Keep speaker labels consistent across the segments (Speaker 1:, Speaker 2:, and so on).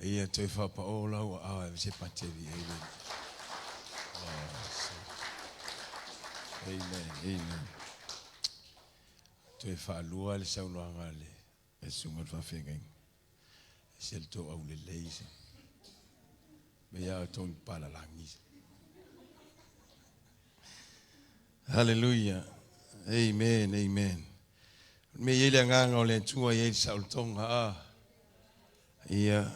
Speaker 1: Ia toi whapa o lau awa e se patevi. Amen. Toi whaalua le saunoanga le e sungat whawhengang. Se le tō au le leise. Me ia tōng palalangi. Hallelujah. Amen. Me yele nganga o le tua yele saultonga ia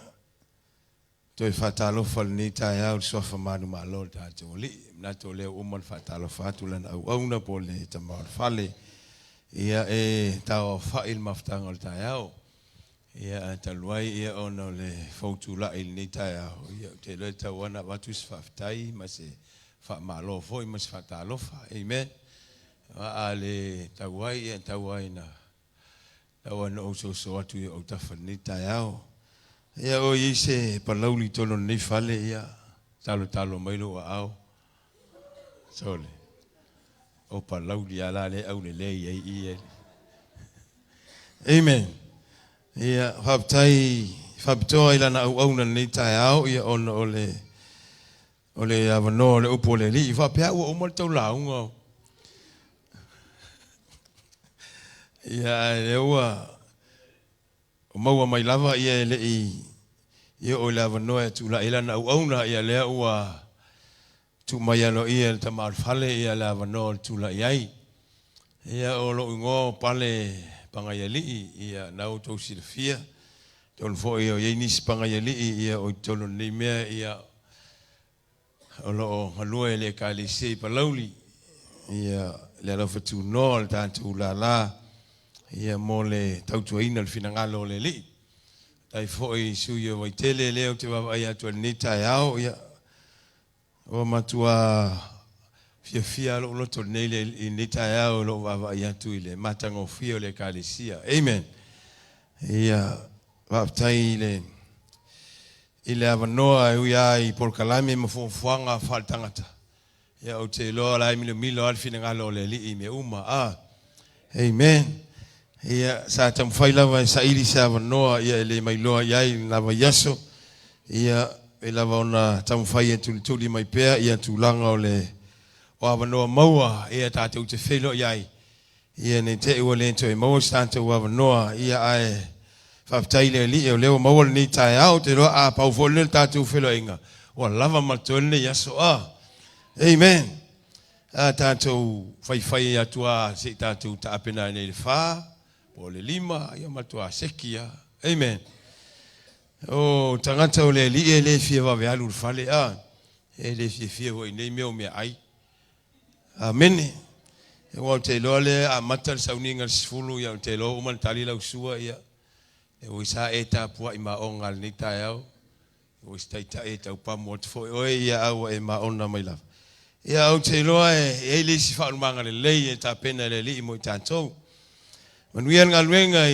Speaker 1: toi fatalo fal ni tai au sofa manu malo tato li na to le umon fatalo fatulan au na pole tamar fale ia e tao fail maftanga o tai au ia talwai ia ono le fautula il ni tai au ia te le tawana watus faftai ma se fa malo foi mas fatalo fa amen ale tawai na tawana o so atu o tafani tai au ia o ise palauli tono nei fale ia talo mai lo au sole o palauli ala le au le ia amen ia fabto ila na au na nei tai au ia on ole avano le upo le li fa pia o mo to laungo ia le wa mau mai lava ia le ia o lava noa tu la ila na au ia le ua tu mai alo ia ta mar fale ia lava no tu la iai ia o lo ngo pale Pagaialii ia na o to silfia tol fo ia ni Pagaialii ia o tolo ni mea ia o lo halua le kalisi palauli ia le lo fatu no ta tu la ia mole tautuaina le finangalo le li tai foi suyo vai tele leo te va ia tu ni tai au ia o matua fia lo to nele ni tai au lo va ia tu ile matango fio le kalisia amen ia va tai ile avanoa ia I por kalame mo fuanga faltangata ia o te lo la milo al finangalo le li me uma amen ia sa tam faila va sa ili sa noa ia le mai loa ia na va yaso ia ela va ona tam faia tuli mai pea ia tulanga ole o ava noa maua ia tatu te felo ia ne te o le to mo stanto ava noa ia ai fa taile li o le maua ni tai au te ro a pa fo le tatu felo inga o lava matone yaso amen tatu fai atua se tatu ta apena ne fa o le lima ia matua sekia amen o tangata o le li le fia va vealu fale le fia o nei meu me ai amen e o te lole a matal sauninga sfulu ia te lo man tali la usua ia e o sa eta pua I ma ongal ni tayo o staita eta pa mot fo o ia au e ma onna mai la ia o te lo e le si fa manga le eta pena le li mo tanto manuian galwenga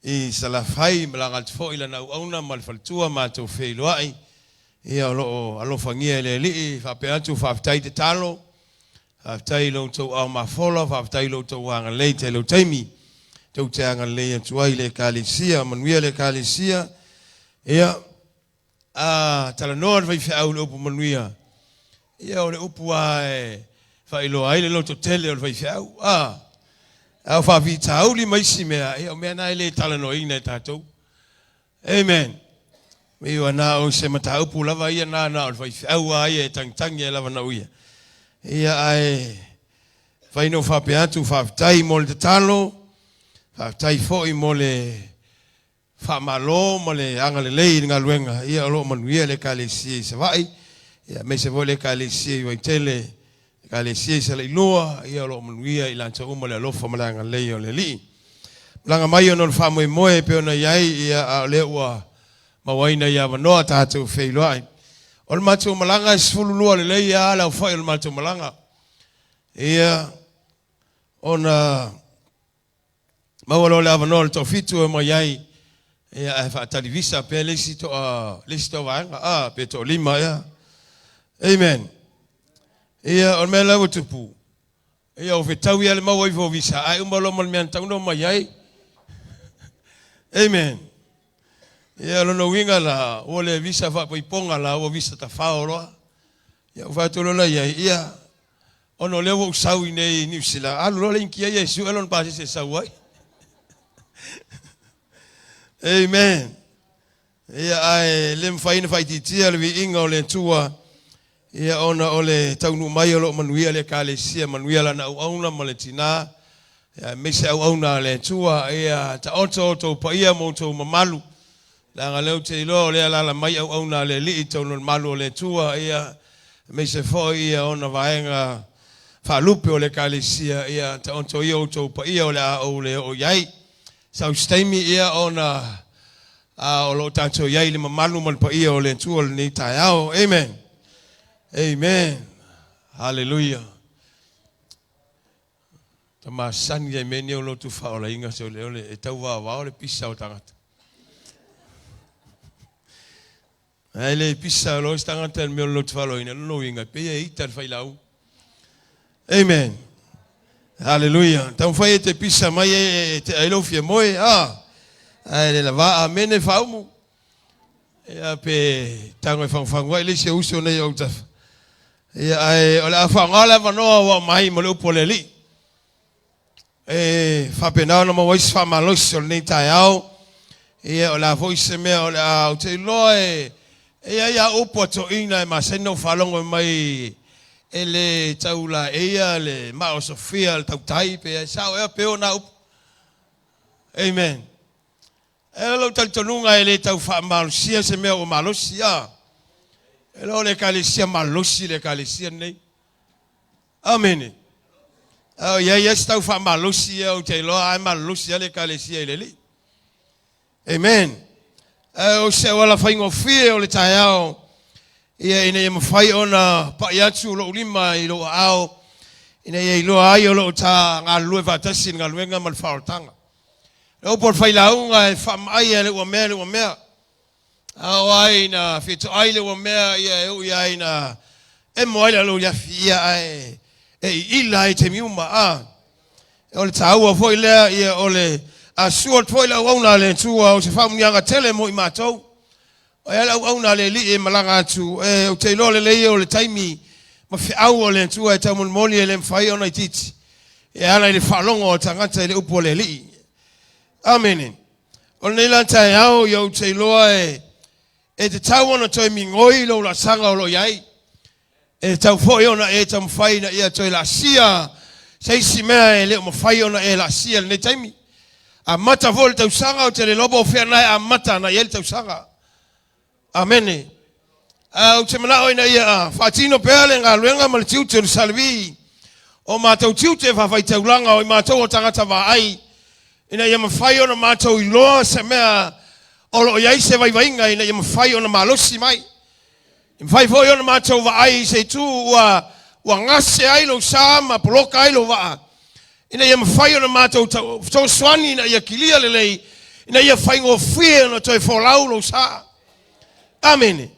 Speaker 1: I salafai malanga fo ila na auna mal faltua ma to feiloai ia lo alo fangia le li fa pe atu fa tai te talo fa tai lo to au ma fola fa tai lo to wanga le te lo taimi to te anga le tu ai le kalisia manuia le kalisia ia tala no vai fa au lo manuia ia o le upu ai fa ilo ai le lo to tele o vai fa au au fa vita auli mai si mea e o mea na ele talano ina tatou amen me o na o se mata upu lava ia na o vai au ai e tangtangi e lava na uia ia ai vai no fa pe atu fa tai mol de talo fa tai foi mole fa malo mole anga le lei ngaluenga ia lo manuia le kalisi se vai ia me se vole kalisi vai tele kale siesa le loa ia lo manuia I lancha uma le lofa malanga le o le li langa mai ono fa moe pe ona iai ia le ua mawaina ia vanoa tatu feiloai ol matu malanga sfulu lua le ia la fa ol matu malanga ia ona mawalo le vanoa to fitu mo iai ia fa televisa pe le sito vanga pe to lima ia amen ia on me la tupu ia o fetau ia le mau I vo visa ai umalo mal me antau no mai ai amen Ia lono winga la o le visa fa poiponga la o visa ta faoloa. Ia fa tolo la ia. Ono lewo usau nei New Zealand. Alo le inkia ia su elon pa se sauai. Amen. Ia ai lem faina faititia le inga le tua. Ia ona ole taunu mai lo manuia le kalesia manuia la na auna maletina. Ia mese auna le tua ia ta oto pa ia moto mamalu. La ngaleu te lo le la mai auna le li to no malu le tua ia mese fo ia ona vaenga fa lupe o le kalesia ia ta onto ia to pa ia o le o yai. Sau staimi ia ona o lo tanto yai le mamalu mal pa ia o le tua ni taiao. Amen. Amen. Hallelujah. Tama san ye meni o lo tu fa o la inga se ole e tau wa o le pisa o tangata. Ai le pisa lo tangata me o lo tu fa lo ina no inga pe e ita fa ilau. Amen. Hallelujah. Tam fa te pisa mai e te ai lo fie moe ai le lava amene fa umu. Ya pe tango fang wa le se uso nei o taf. Ya ai ola fangala va no wa mai mo le upoleli. Fa pena no mo wais fa malo sol nei taiao. Ya ola voice me ola te loe. Ya upoto ina ma se no falongo mai ele taula le ma Sofia el tautai pe sa e pe ona up. Amen. Elo taltonunga ele tau fa malusia se me o malusia. Elo le kalesia malusi le kalesia nei. Amen. Oh ya stau fa malusia o te lo ai malusia le kalesia le. Amen. O se wala fa ingo fie o le taiao. Ia ina ia mawhai ona pa iatu lo ulima i lo ao. Ina ia i lo ai o lo ta ngā lue vatasi ngā luenga mal whaotanga. Leo por fai launga e whamai e le ua mea. Ao ai na whito ai le ua mea ia e ui ai na e moaila lo ia fia e ila e te miuma E ole ta ua foi lea ia ole a suot foi la wauna le tua o se whamunianga tele mo i mātou. O ia lau auna le li e malanga atu o te lole le o le taimi ma whi au o le tua e taumon moli e le mwhai ona i titi. E ana i le whalongo o tangata i le upo le li. Amen. O nei lantai au i au te loa e te tau ona toi mi ngoi lo la sanga o lo iai. E tau fo ona e tau mwhai na ia toi la sia. Seisi mea e leo mwhai ona e la sia le taimi. A mata vol tau sanga o te le lobo fia nai a mata na iel tau sanga. Amen. O te manao ina ia whatino peale ngā luenga ma le tiute o salvi. O mātou tiute whawhai taulanga o i mātou o tangata wa ai. Ina ia mawhai ona mātou i loa se mea o lo iai se vaivainga ina ia mawhai ona malosi mai. I mwhai fwoi ona mātou wa ai se tu ua ngase ai lo sa ma poloka ai lo waa. Ina ia mawhai ona mātou tau swani ina ia kilia lelei. Ina ia whaingo fie ona toi wholau lo sa. Amen.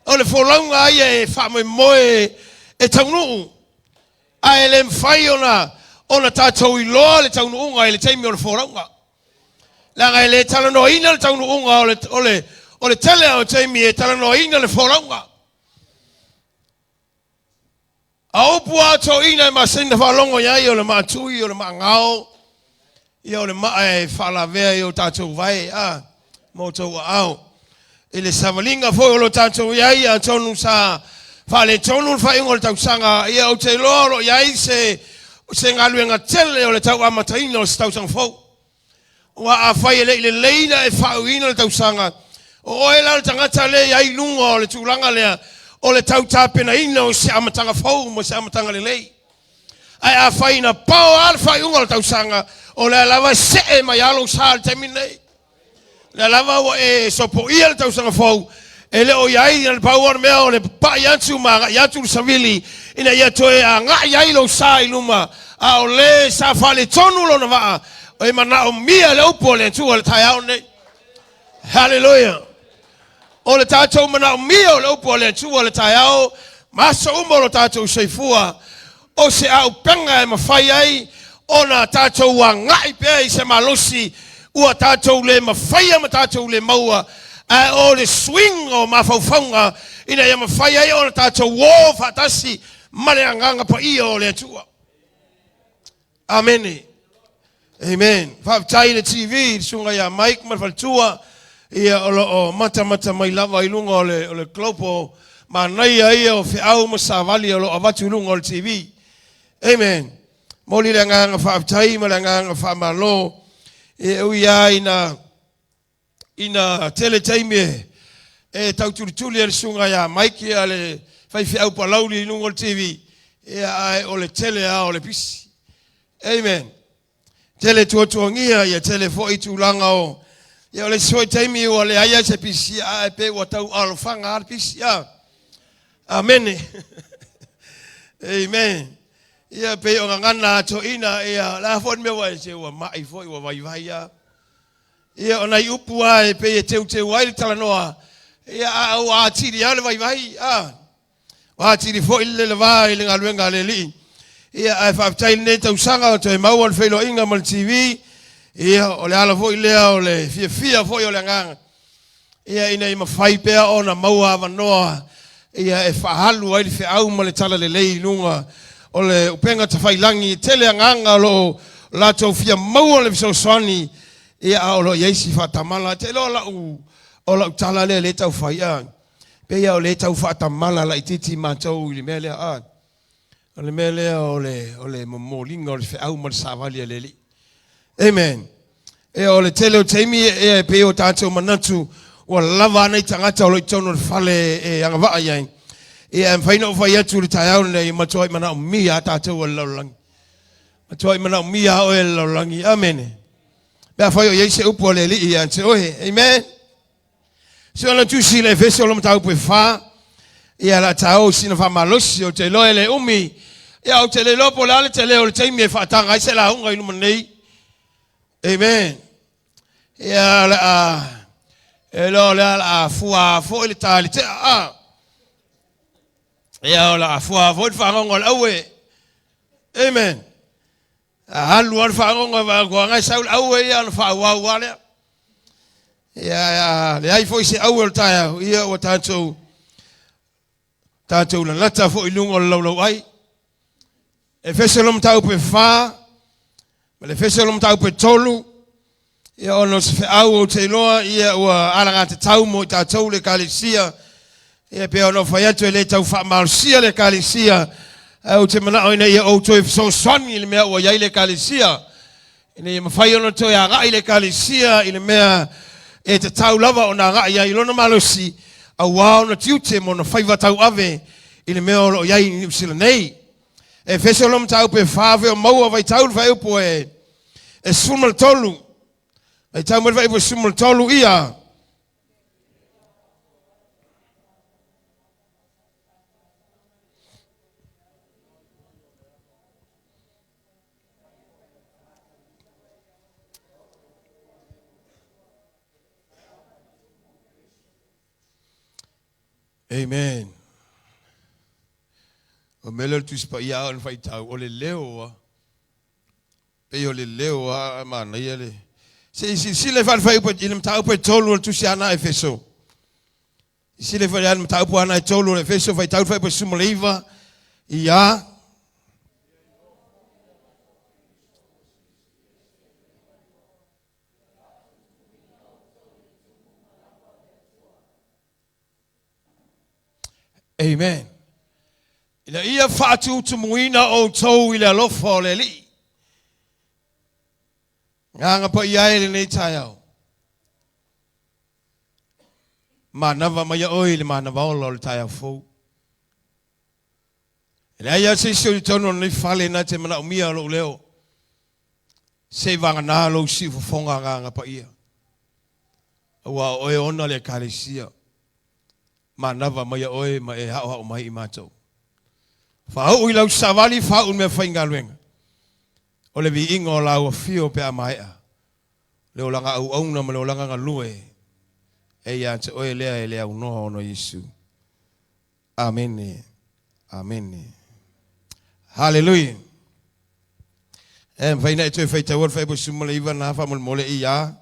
Speaker 1: O le wholaunga ai e whamoe moe e taunuu. Ai le mwhai ona tātou i loa le taunuunga e le teimi o le wholaunga. Langa e le talanoa ina le taunuunga o le tele o teimi e talanoa ina le wholaunga. A opu ato ina e masenda whalongo iai o le mātui o le maangao. Ia o le maa e whalavea i o tātou vai. Mōtou a au. E le savalinga foi o lo tātou iai a tonu sa whale tonu whaingo le tausanga. Ia o te loro iai se ngaluenga tele o le tau amataina o se tausanga fau. Wa a whai e le leina e whauina le tausanga. O e la le tangata le iai lunga o le tūlanga lea. O le tau tāpena ina o se amatanga fau mo se amatanga le lei. Ai a whai na pao al whaiunga le tausanga. O le lava se e mai alo sa le teminei. Le lava o e sopo ia le tausanga fau. E le o iai na le pauar mea o le pa iantu ma iantu le savili. Ina ia toe a ngā iai lo sa i luma. A o le sa whale tonu lo na waa. O e mana o mia le upo le tu o le tai au nei. Hallelujah. O le tātou mana o mia o le upo le tu o le tai au. Masa umo lo tātou seifua. O se au penga e mawhai ai. O na tātou wa ngai pia i se malosi. Ua tātou le mawhaia ma tātou le maua. o le swing o mafaufaunga ina ia mawhai ai o le tātou wō whatasi male anganga pa ia o le atua. Amen. Amen. Whaapitai le TV, sunga ia Mike Malfaltua, ia o mata mai lava ilunga o le klopo, ma nei ia o whiau ma savali o lo avatu ilunga o le TV. Amen. Moli le nganga whaapitai, ma le nganga whaamalo, e ui a ina teletaime e tauturituli e le sunga ia Mike ia le whai whiau pa lauli ilunga o le TV, ia o le tele a o le pisi. Amen. Tele tuotuangia ia tele foi tulanga o. Ia le soi taimi o le aia se pisi a pe o tau alofanga ar pisi a. Amen. Amen. Ia pe o ngana to ina ia la fon me wa se wa mai foi wa vai ia. Ia ona i upu ai pe e te wai tala noa. Ia o a tiri ale vai a. Wa tiri foi le vai le ngaluenga le li. Ia ai whaapitai nei tau sanga o te maua le whailo inga mal TV. Ia o le ala foi lea o le fia foi o le nganga. Ia ina ima whai pea o na maua awanoa. Ia e whahalu ai le whiau ma le tala le lei lunga. O le upenga ta whailangi tele nganga lo la tau fia maua le visoswani. Ia o lo yeisi whatamala. Te lo o la utala le tau whaia. Pea o le tau whatamala la ititi mātou ili mea lea a. O le mele o le molinga o le whiau ma le savali a leli. Amen. E o le tele o teimi e pe o tātou manatu o lava nei tangata o lo itono le whale e angawaa iai. E am whaina o whai atu le tai au nei matua i mana o mia tātou o le laulangi. Matua i mana o mia o le laulangi. Amen. Mea whai o yeise upo o le li i ante ohe. Amen. Se o la tusi le vese o lo matau pe wha. Ia la tau sina fa malosi o te loe le umi. Ia o te le lopo le ale te leo le teimi e whaatanga. Ise la hunga inu manei. Amen. Ia la e lo le ala fua fo le tali te a. Ia la fua fo le whangonga le aue. Amen. Halu al whangonga wa kua ngai saul aue ia le whaawau wale. Ia le ai fo ise aue le taia. Ia o tātou. Tātou la lata fo ilunga o laulau ai. E feselom tau pe wha. Ma le feselom tau pe tolu. Ia ono se fe au o te loa. Ia ua alanga te tau mo i tātou le kalisia. Ia pe ono whaiatu e le tau wha marusia le kalisia. Au te mana oina ia o toi so swangi le mea ua iai le kalisia. Ina ia mawhai ono toi a gai le kalisia. Ina mea e te tau lava o na gai ia ilona malosi. A wao na tiute mo na whaiva tau ave i le mea o iai ni usila nei. E fesolom tau pe whawe o maua vai tau vai upo e sumal tolu. Vai tau mai vai upo sumal tolu ia. Amen. O mele tu spa ia on fai tau o le leo. Pe o le leo a mana ia le. Si le fai po il tau pe tolu tu si ana efeso. Si le fai al tau po ana tolu efeso fai tau fai po sumoliva. Ia. Amen. Ina ia whaatu tumuina o tau ila lofa o le li. Nganga pa ia ele nei tai au. Manava maya oile manava o le tai au fou. Ina ia se se o tono nei fale na te mana umia lo leo. Se vanga na lo si fonga nganga pa ia. Wa oe ona le kalisia. Manava maya oe ma e hao mai matou. Fa'u i lau savali fa'u me whainga luenga. O le vi ingo la ua fio pe a maea. Le o langa au auna ma le o langa ngalue. E ia te oe lea unoa ono Yesu. Amen. Amen. Hallelujah. E mwhaina e toi whaita wad whaipo sumale iwa na wha mole i a.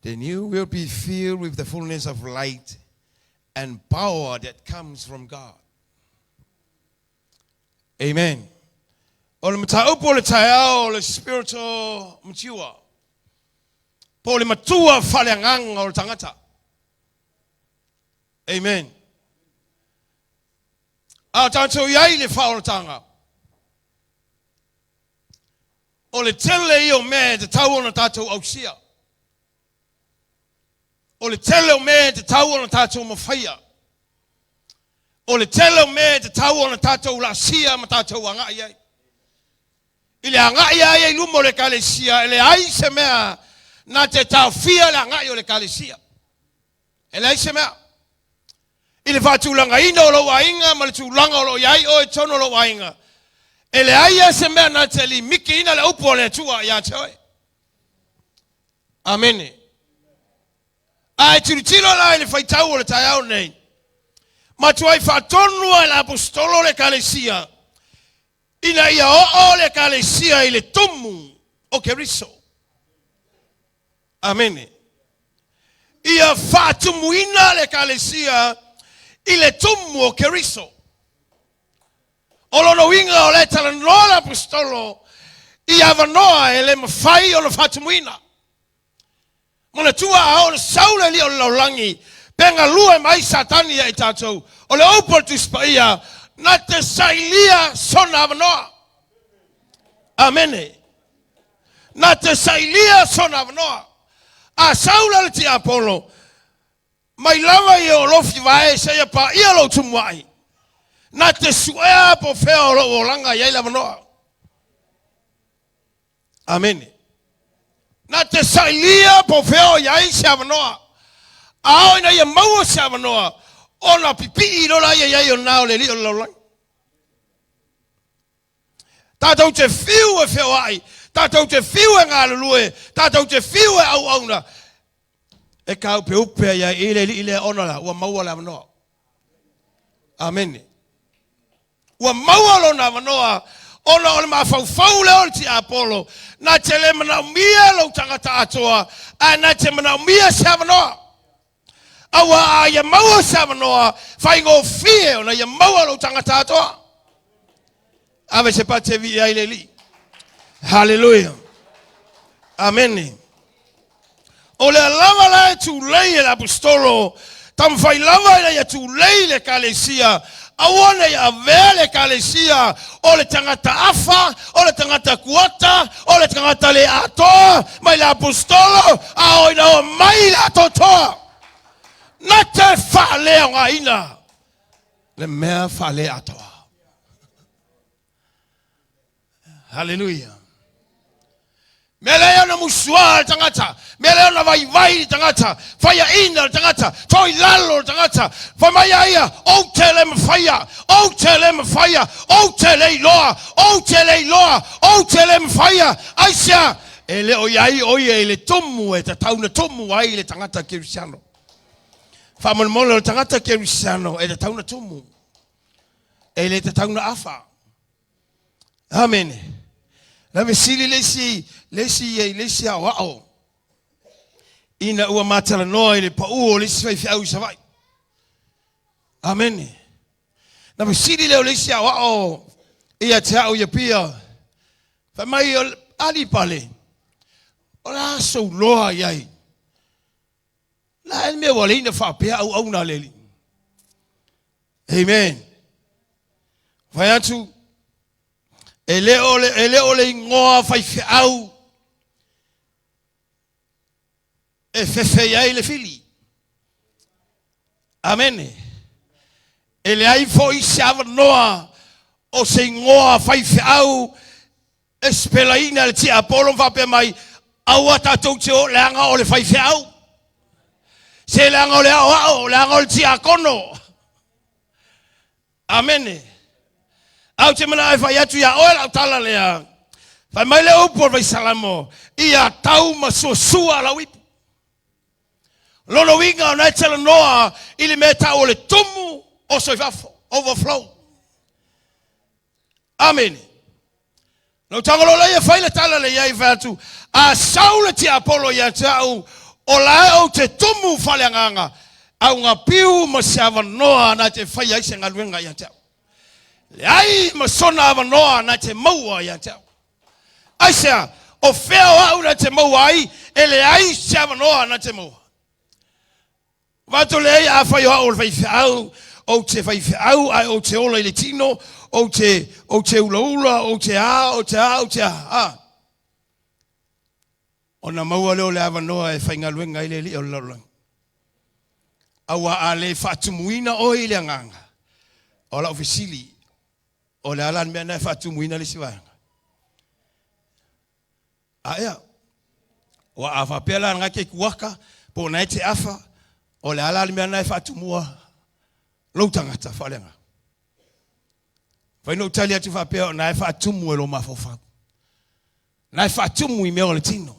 Speaker 1: then you will be filled with the fullness of light and power that comes from God. Amen. O le mataupu o le taeao o le spiritual mature. Po le matua whaleanganga o le tangata. Amen. A tātou iai le whaoratanga. O le tele i o me te tau ona tātou ausia. O le tele o me te tau ona tātou mawhaia. O le tele o me te tau ona tātou la sia ma tātou anga iai. I le anga iai lumo le kalesia. E le ai se mea na te tau fia le anga i o le kalesia. E le ai se mea. I le whātulanga ina o lo wainga, ma le tūlanga o lo iai o e tono lo wainga. E le aia se mea na te li miki ina le upo le tua ia te oi. Amene. Ai turutino la i le whaitau o le taiao nei. Ma tuai whātonua i le apostolo le kalesia. Ina ia o le kalesia i le tumu o keriso. Amene. Ia whātumuina le kalesia i le tumu o keriso. O lono winga o le talanoa apostolo i avanoa e le mawhai o le whatumuina. Mona tua o le saule li o le laulangi penga lua e mai satani e tātou o le opor tuspaia na te sailia sona avanoa. Amene. Na te sailia sona avanoa. A saula le ti apolo mai lava i o lofi vae se ia pa ia lo tumuai. Na te suea po feo o langa iai la manoa. Amen. Na te sailia po feo iai se manoa. Ao ina ia maua se manoa. Ona pipi i rola iai o nao le li o laulang. Tātou te fiu e feo ai. Tātou te fiu e ngā lulue. Tātou te fiu e au auna. E ka upe upe ia ile onala ua maua la manoa. Amen. Ua maua lo na manoa ona o le mawhauwhau leo le ti Apollo na te le manaumia lo tangata atoa a na te manaumia sa manoa. Awa a ia maua sa manoa whaingo fie ona ia maua lo tangata atoa. Ave se pa te vi ai le li. Hallelujah. Amen. O le lava la tu lei el apostolo tam fai lava ia tu lei le kalesia awane ia vele kalesia o le tangata afa o le tangata kuata o le tangata le ato mai le apostolo a o ina o mai la toto na te fale nga ina le mea fale ato. Hallelujah. Melea na musua tangata, melea na vai tangata, faya ina tangata, toi lalo tangata, famaya ia, o tele mfaya, o tele mfaya, o tele loa, o tele loa, o tele mfaya, aisha, ele o yai oye ele tomu e tauna tomu ai le tangata kirisiano. Famon molo tangata kirisiano e tauna tomu. Ele tauna afa. Amen. La vesili lesi awao. Ina ua matala noa ile pauo lesi fai au savai. Amen. La vesili lesi awao ia te au ia pia. Fa mai ali pale. Ola so loa iai. La me wale ina fa pia au na leli. Amen. Vai atu ele ole ngoa fai au e fefe ia ele fili. Amen. Ele ai foi sava noa o se ngoa fai au espelaina le ti Apollo va pe mai awa tatou te o langa o le fai au. Se langa o le au langa o le ti akono. Amen. Au te mana e whai atu ia oe au tala lea. Whai mai le upo vai salamo. Ia tau ma sua la wipu. Lono winga o nai tala noa. Ili me tau o le tumu o soifafo. Overflow. Amen. No tangolo le ia whai le tala le iai whai atu. A saule ti Apollo ia tau o la o te tumu whaleanganga, au ngā piu ma se awanoa na te whai aise ngā luenga ia tau. Le ai ma sona awanoa na te maua ia tau. Aisea, o wheo au na te maua ai, ele ai se awanoa na te maua. Vato le ai a whai o le whai o te whai whiau, ai o te ola i le tino, o te ula ula, o te a. O na maua leo le awanoa e whai ngā luenga i le li o laulang. Awa a le whatumuina o i le anganga. O la ofisili. O le alan mea nei whatumuina le siwanga. A ea. Wa a whapela nga ke kuaka. Po nei te afa. O le alan mea nei whatumua. Lautangata whalenga. Whaino tali atu whapea o nei whatumu e lo mawhawhau. Nei whatumu i mea o le tino.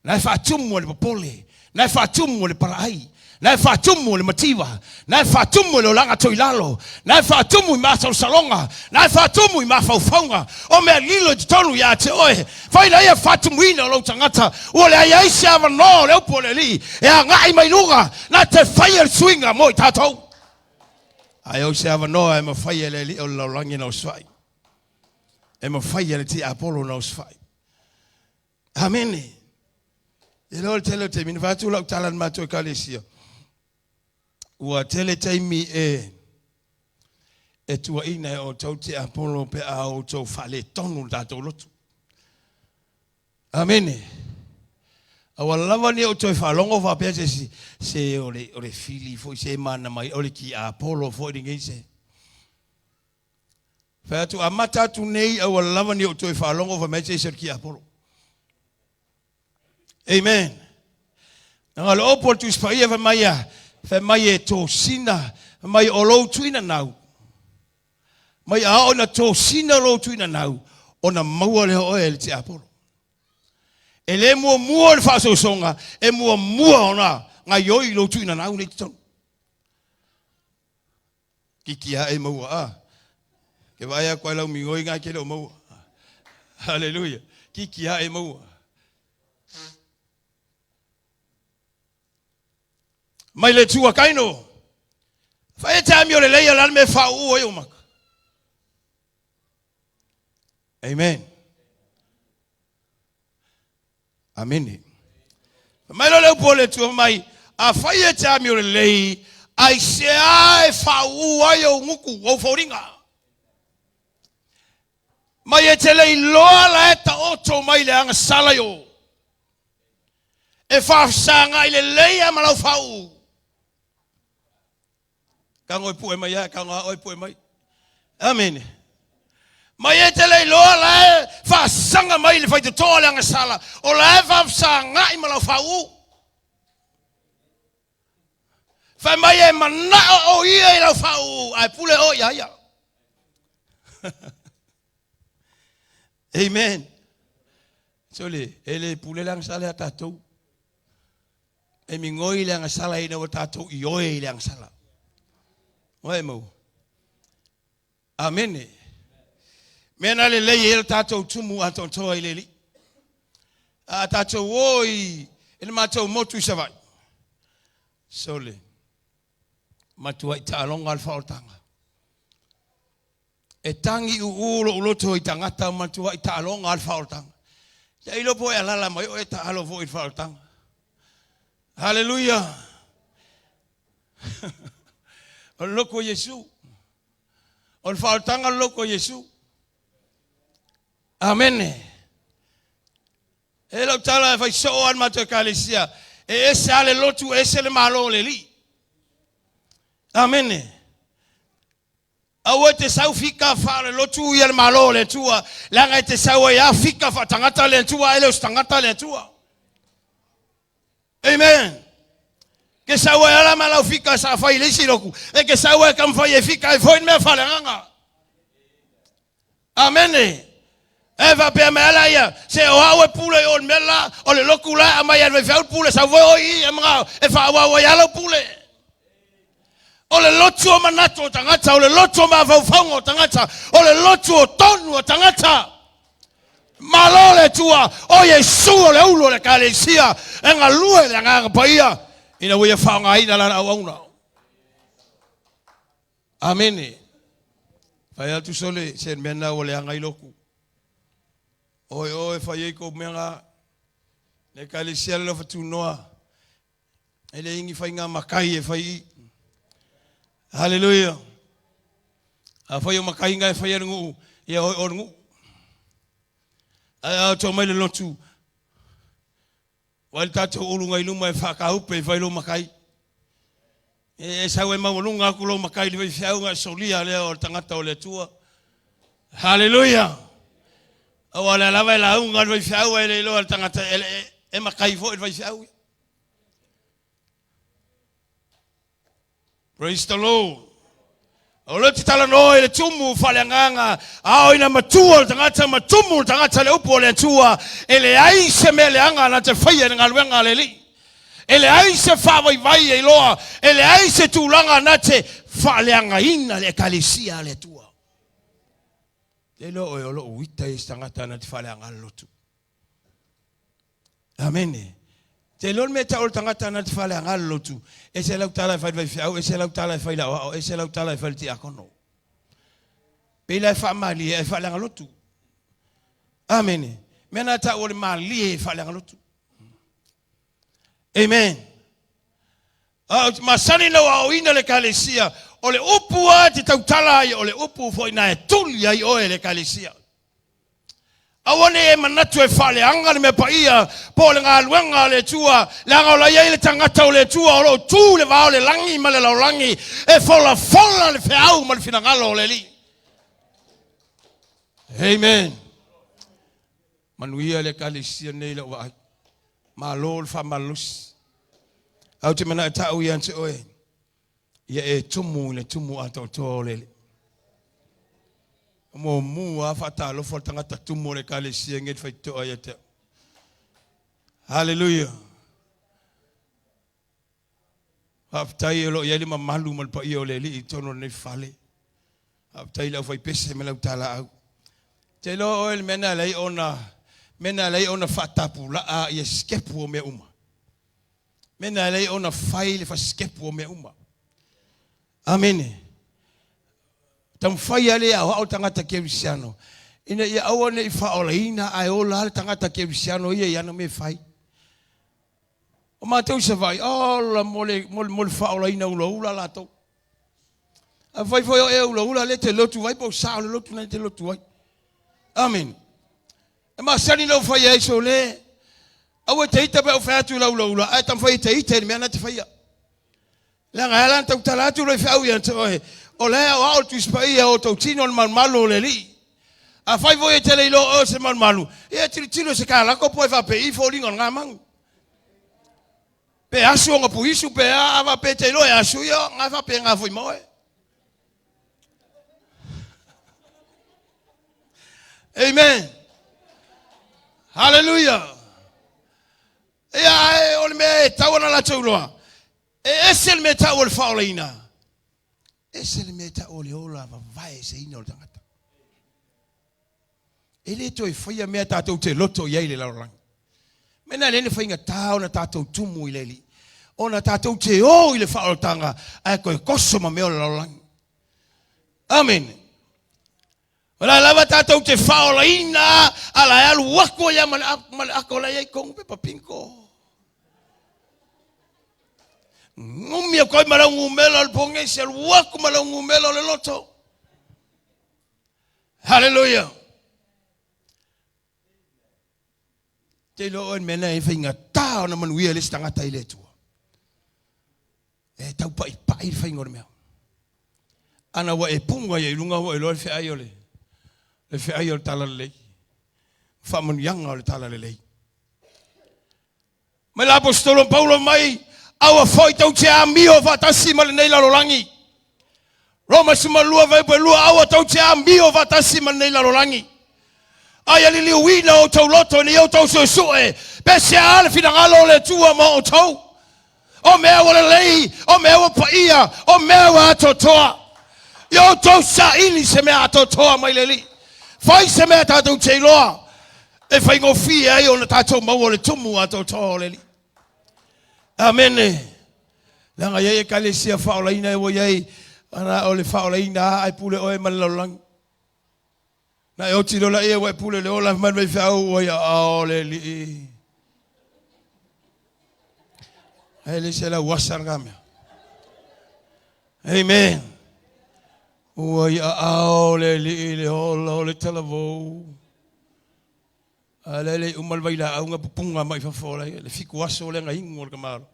Speaker 1: Nei whatumu o le popole. Nei whatumu o le paraai. Nai whatumu le matiwa. Nai whatumu le olanga toilalo. Nai whatumu I mātau salonga. Nai whatumu I mawhauwhaunga. O mea lilo te tonu ia te oe. Whaina ia whatumu ina o lau tangata. O le ai aise awa no le upo le li. E a ngai mai lunga. Na te whaia suinga mo I tātou. Ai o se awa no e ma whaia le li o lau langi na uswai. E ma whaia le ti Apollo na uswai. Amene. E leo le tele te mini whatu lau talan mātou kalesia. Ua tele taimi e tua ina o tau te Apollo pe a o tau whale tonu tātou lotu. Amene. Awa lava ni o tau whalongo whapea se o le fili fo se mana mai o le ki Apollo fo i ringi se. Whatu a matatu nei awa lava ni o tau whalongo whapea se ki Apollo. Amen. Nga le opo tu spaia whamaya. Fe mai e tō sina, mai o lou tuina nau. Mai a o na tō sina lou tuina nau, o na maua le oe le te Apollo. E le mua le whaasosonga, e mua ona, ngā ioi lou tuina nau nei te tonu. Kikia e maua a. Ke vai a koe lau mingoi ngā kere o maua. Hallelujah. Kikia e maua. Mai le tua kaino. Whae tāmi o le leia lan me whau o maka. Amen. Amen. Mai lo leo po le tua mai. A whae tāmi o le lei. Ai se ai whau o nguku o whauringa. Mai e te lei loa la e ta oto mai le anga sala yo. E whafsanga I le leia malau whau. Kang oi pu mai kang oi pu mai. Amen. Mai e te lei loa la fa sanga mai le fai te toa le anga sala. O la fa sanga I malau fau. Fa mai e mana o ia I lau fau. Ai pule o ia. Amen. Sole, ele pule le anga sala a tatou. E mingoi le anga sala ina o tatou I oe le anga sala. Oe mo. Amene. Mena le lei el tatou tumu aton toa I le li. A tatou oi. Ele matou motu I savai. Sole. Matua I ta'alonga al whaotanga. E tangi ulo uloto I tangata matua I ta'alonga al whaotanga. Ya ilo po e alala mai o e ta'alo vo I whaotanga. Hallelujah. O loko Yesu. O whaotanga loko Yesu. Amen. E lau tala e whai so an matua kalesia. E ese ale lotu ese le malo le li. Amen. Awe te sau fika whaare lotu I le malo le tua. Langa te sau e a fika wha tangata le tua. Ele os tangata le tua. Amen. Ke sawa ala malau fika sa fai lesi roku. E ke sawa kam fai e fika e foi me fale nganga. Amen. E va pe me ala ia. Se o awe pule o mela o le loku la ama ia me fau pule sa vo I e mga e fa wa ia pule. O le lotu o manato tangata o le lotu o ma fau fango tangata o le lotu o tonu o tangata. Malole tua o Yesu le ulo le kalesia enga lue le nga paia ina we fa nga ina la auna. Amen. Fa tu sole sen mena o le nga iloku. Oi fa ye ko menga le kalesia le fa tu noa. Ele ingi fa nga makai fa i. Hallelujah. A fa yo makai nga fa ye ngu ye o ngu. Ai to mai le lotu. Wal tato ulunga iluma fa ka upe fa lo makai. E sa we mawulunga ku lo makai le fa nga solia le o tangata o le tua. Hallelujah. Awala la vai la unga le fa le lo tangata e makai fo le fa. Praise the Lord. Olo titala no ele tumu falanganga ao ina matua tangata matumu tangata le upo le tua ele aise mele anga na te faia nga luenga le li ele aise fa vai e loa ele aise tulanga na te falanga ina le kalesia le tua ele olo uita tangata na te falanga lotu. Amen. Te lol meta ol tangata na te falanga lotu. Ese la utala fa vai fiau, ese la utala fa la, ese la utala fa ti akono. Pela fa mali e fa la lotu. Amen. Mena ta ol mali e fa la lotu. Amen. Masani no wa ina le kalesia, ole upu ati ta utala ai ole upu fo ina e tuli ai o le kalesia. Awane manatu e fale anga me paia po le ngaluenga le tua la ngola ye le tangata le tua o tu le va le langi ma le langi e fola le feau ma le finangalo le li. Amen. Manuia le kalesia nei le wa ma lol fa malus au te mana ta u yanse oe ye e tumu ato to le mo mu afata lo fortanga tumu le kalesia nget fa to ayata. Hallelujah. Aftai lo yali mamalu mal pa yo le li tono ne fale. Aftai la fa pese me la tala au. Te lo el mena lei ona fata pula a ye skepu me uma. Mena lei ona faile fa skepu me uma. Amen. Tam fai ale au tangata Kristiano. Ina ia awane fa olaina ai ola tangata Kristiano ia ia no me fai. O mateu se vai, la mole fa olaina ula la to. A vai foi e ula le te lotu vai po sa le lotu na te lotu vai. Amen. E ma sani no fai ai so le. Awe te ita be o fa tu ula ai tam fai te ita me na te fai. La ngala ta talatu le fa ia te Olea o au tu spaia o tau tino malo le li. A fai voi te le lo o se malu. E tino se kala ko poi va pe I fo lingo nga mang. Pe asu nga puisu pe a va pe te lo e asu yo nga va pe nga foi moe. Amen. Hallelujah. E ai ol me tawana la tauloa. E esel me tawol faulina. Ese le meta ole ola va vai se ino tangata. Ele toi foi me tatou te loto ye le laurang. Mena le foi nga tau na tatou tumu ile li. Ona tatou te o ile fa tanga ai ko koso ma me o laurang. Amen. Ora lava tatou te fa ola ina ala alu wako ya mal akola ye kong pe papinko. Ngumia koi malangu melo al pongesi al waku malangu melo le loto. Hallelujah. Te lo en mena e whainga tau na manuia le stangata I le tua. E tau pa I whainga mea. Ana wa e punga ye lunga wa e lo fe aiole. Le fe aiole tala le lei. Whamanu yanga le tala le lei. Me la apostolo Paulo mai awa foi tau te amio vatasi mal nei la rolangi. Roma simalua vai pelua awa tau te amio vatasi mal nei la rolangi. Ai ali liuina o tau loto ni o tau soe. Pese ale finangalo le tua mo o tau. O mea wale lei, o mea wa paia, o mea wa atotoa. Yo tau sa ili se mea atotoa mai le li. Fai se mea tatou te iloa. E whai ngofi ai o na tātou mau o le tumu ato tō le li. Amene. Langa iei e kalesia whaolaina e wo iei. Ana o le whaolaina ai pule oe malalang. Na e o tiro la e wa pule le ola man mai whau o ia o le li. Ai le se la wasan gamea. Amen. O ia o le li le ola o le talavo. Ale le umal vai la unga pupunga mai fafola le fiku aso le nga ingo le kamaro.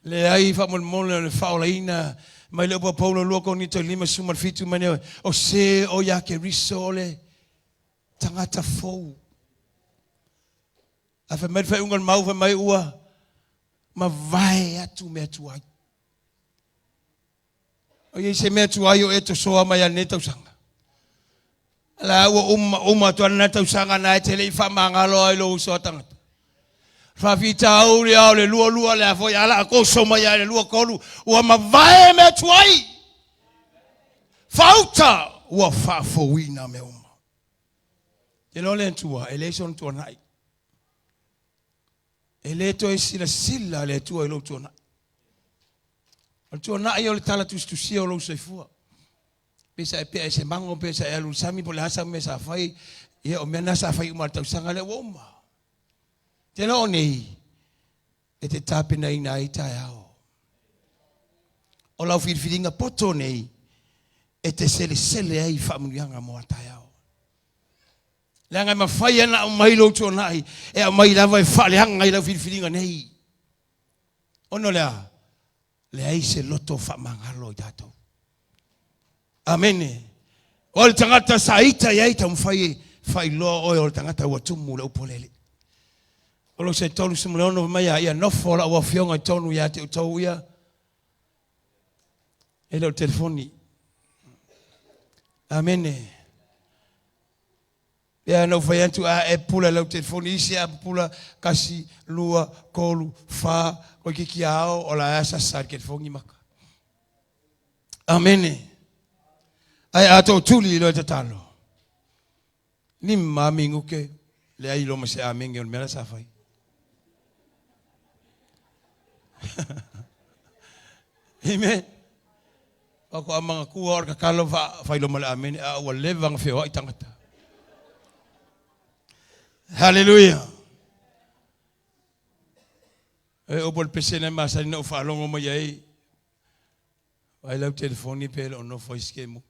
Speaker 1: Le ai fa mon le faulaina mai le paulo loko ni to lima sumal fitu mane o se o ya ke risole tangata fou. Afa mai fa unga mau fa mai ua ma vai atu me atu ai. O ye se me atu ai o eto soa mai aneta usanga. La uma tu ana tau sanga na tele fa mangalo ai lo so tangata. Fa vita o le lua le foi ala ko so mai le lua kolu o ma vai me tuai. Falta o fa foina me uma. E lo le tua election to nai. Ele to sila le tua lo to nai. O to nai o le tala tu si o lo se fua. Pesa e se mango pesa e alusami po le hasa me sa fai e o mena sa fai uma tau sanga le woma. Te lo nei e te tapina ina i tai ao. O lau whiriwhiringa poto nei e te sele ai whamunianga mo a tai ao. Leanga ma whai ana o mai lo tō nai e a mai lava e whale hanga i lau whiriwhiringa nei. Ono lea, lea i se loto whamangalo i tātou. Amene. O le tangata sa ita iai ta mwhai loa oi o le tangata ua tumu le upolele. O lo se tonu se mleono mai ia nofo la ua fionga tonu ia te utau ia. E leo telefoni. Amene. Ia no fai antu a e pula leo telefoni isi a pula kasi lua kolu fa o kiki ao o la asa sar ke telefoni maka. Amene. Ai ato tuli lo te talo. Ni mami nguke le ai lo mase amengi on mera safai. Amen. Ako amang kuwa or kakalo fai lo mala amen a walevang feo ai tangata. Hallelujah. E obol pesena masa no fa longo mo yai. Ai lau telefoni pelo no foi skemu.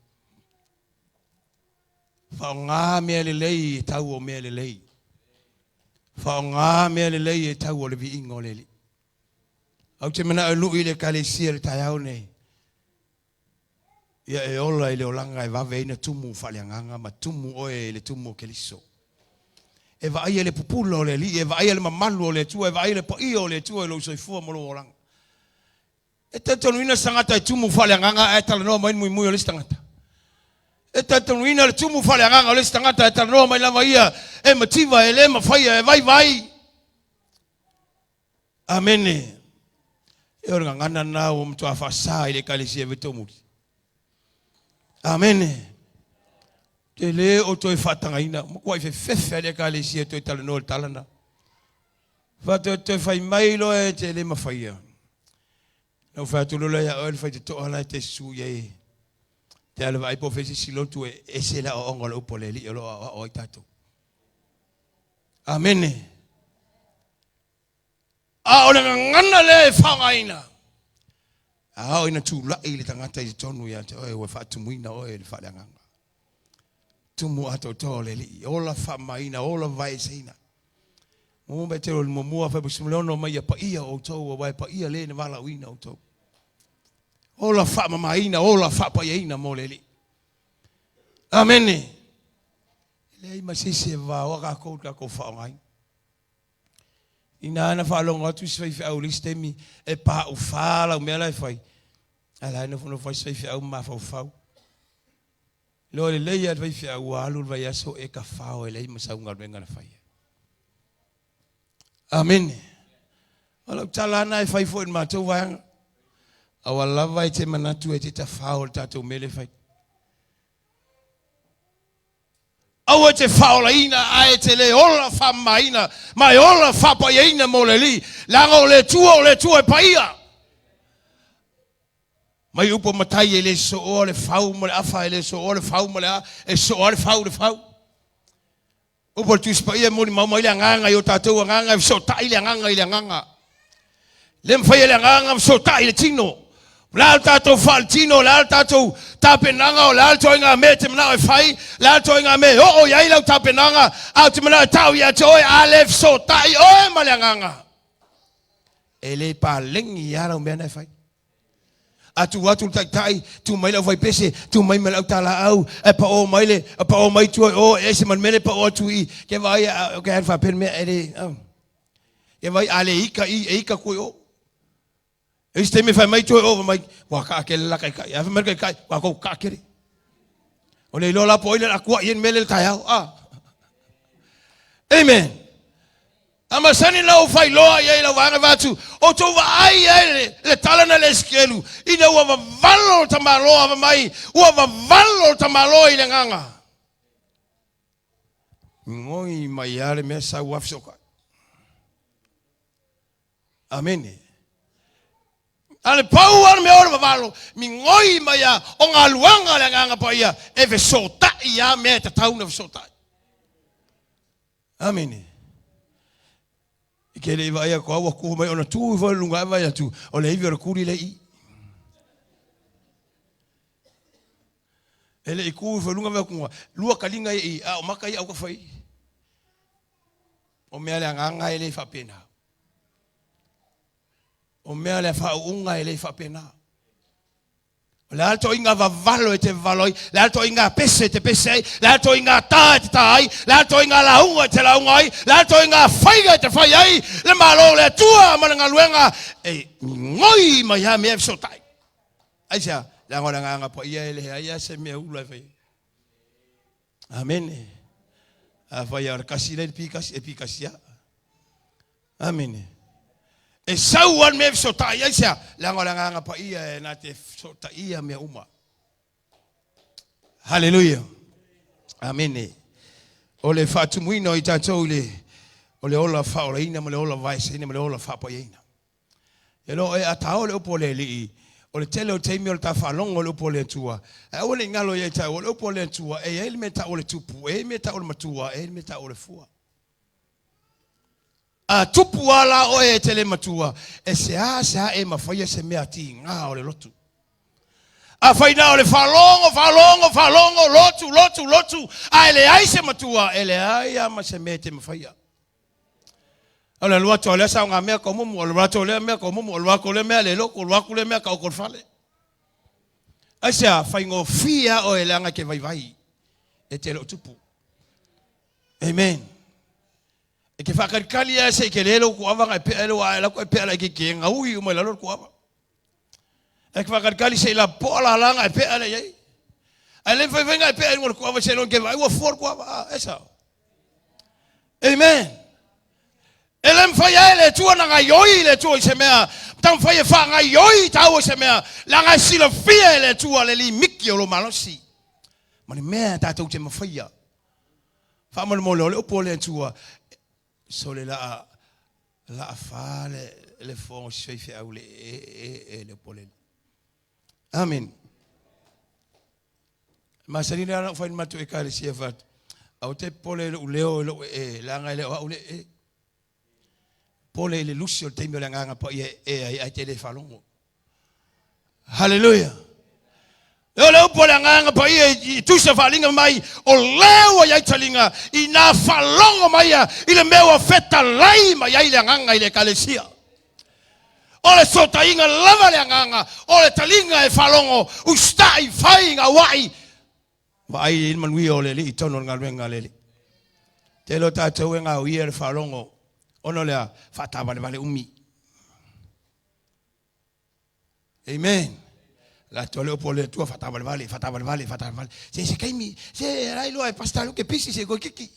Speaker 1: Fa nga me le lei tau o me le lei. Fa nga me le lei tau o le vi ingoleli. Au te mena alu ile kalesia le taiau nei. Ia e ola ile olanga e vave ina tumu faleanganga ma tumu oe le tumu keliso. E va ai le pupulo le li, e va ai le mamalu le tua, e va ai le poi o le tua e lo soifua mo lo olanga. E tatonu ina sangata e tumu faleanganga e tala noa mai mui o le stangata. E tatonu ina le tumu faleanganga o le stangata e tala noa mai lava ia e mativa e le mawhaia e vai. Amene. E ora ngana na o mtu afasa ile kalesia vetomuri. Amen. Te le o toi fatanga ina, mo kwai fefe ile kalesia toi tala no talana. Fatu toi fai mai lo e te le mafai. No fatu lo ya o fai te ala te su ye. Te ala vai po fesi silotu e se la o ngolo poleli lo o tato. Amen. A ona ngana le whangaina. A ina tu la ile tangata i tonu ya te o fa tumuina o e fa nganga. Tumu ato tole li ola fa maina ola vai sina. Mo be te o mo mo fa busumlono mai pa ia o to o vai pa ia le ne vala uina o to. Ola fa maina ola fa pa ina mo le li. Amen. Le ma se va o ka ko fa ngai. Ina na fa longa tu se fa au listemi e pa u fa la me la fai. Ala no fa se fa au ma fa. Lo le ia vai fa au alu vai aso e ka fa o le ma sa unga venga na fai. Amen. Ala talana e fai fo en ma to wa. Awala vai te manatu e te ta fa o tato mele fai. Au te whaolaina ai te le ola whamaina. Mai ola whapaieina mo le li. Langa o le tua e paia. Mai upo matai e le so o le whau mo le awha e le so o le whau mo le a. E so o le whau le whau. Upo tu spaia mo ni maumai le anganga i o tātou anganga. So tai le anganga i le anganga. Le mwhai le anganga so tai le tino. La tātou whal tino, la tātou tāpenanga o la tātou inga me te mana o whai. La tātou inga me o iai lau tāpenanga. Au te mana o tau ia te oi alef so tai oe ma le anganga. E le pa lengi ia rau mea nei whai. Atu tai tu mai lau vai pese, tu mai lau tala au, e pa o mai tu o e se man mele pa o tu i, ke vai o ke fa per me ele. Ke vai ale ika ko o. Este me fa mai tu o mai, wa ka ke la kai kai, fa mer kai, wa ko ka kere. O le lola po ile akua yen mele tai au. Amen. Ama sani lau fai loa ia ila wanga watu. O tau wa ai le talana le skelu. Ina ua wavalo tamaloa wa mai. Ua wavalo tamaloa i le nganga. Ngoi mai ale mea sa uafsoka. Amene. Ale pau ana mea ora wavalo. Mi ngoi mai a o ngā luanga le nganga pa ia. E ve sotai ia mea te tauna ve sotai. Amene. Ke le vai ko awa ko mai ona tu vai lunga vai tu o le ivi o kuri le i ele ku vai lunga vai ko lua kalinga i a o maka i au ka fai o me ale nganga ele fa pena o me ale fa unga ele fa pena la alto inga va valo e te valoi la alto inga pese te pese la alto inga ta te tai la alto inga la unga te la unga la alto inga faiga te fai ai le malo le tua mana luenga e ngoi mai ha me so tai aisa la ngora nga po ia ele ia se me ula fai amen a fai ar kasi le pikasia amen. E sauan me so tai aisa la pa ia na te so tai ia me uma. Hallelujah. Amen. Ole fatu muino i tatou le ole ola faola ina mo le ola vaisa ina mo le ola fa pa ina. E lo e atao le opo le li ole tele o teimi o ta fa longo le opo le tua. E ole ngalo ye ta ole opo le tua e ele meta ole tupu e meta ole matua e meta ole fua. A tupu ala o e tele matua e se a e mafaya se mea ti nga o le lotu a faina o le falongo lotu a ele ai se matua ele ai ama se mea te mafaya ala lua to le sa nga mea ko mumu o lua to le mea ko mumu o lua ko le mea le loko lua ko le mea ka o korfale a se a faingo fia o ele anga ke vai e te lo tupu amen. E ke whakarikali a se ke lelo ko ava ngai pea elo a ela ko pea la ke nga ui mo la lo ko ava. E ke whakarikali se la pola la ngai pea le yai. A le fai ngai pea mo ko ava se lo ke vai wa for ko ava esa. Amen. Ele fai ele tua na ngai yoi le tua se mea tam fai fa ngai yoi tau se mea la ngai sila fia le tua le li miki o lo malosi. Mani mea tatou te mafia. Fa mo le opo le tua. So le la fa le fon se fe au le polen. Amen. Ma salina na fa matu e kale sia fat. Au te pole le leo la nga le au le pole le lucio te me la nga pa e te le falongo. Hallelujah. Eu leo pole nga pa e tu se falinga mai o leo ya talinga ina falongo mai ile mewa feta lai mai ile nga ile kalesia. Ole sota inga lava le nga ole talinga e falongo ustai fainga wai. Vai in manui ole li tono nga wenga le. Te lo ta tau nga o ie falongo ono le fata vale umi. Amen. La tole pole tua fata vale. Se kaimi se rai lo e pasta che pisi se go kiki.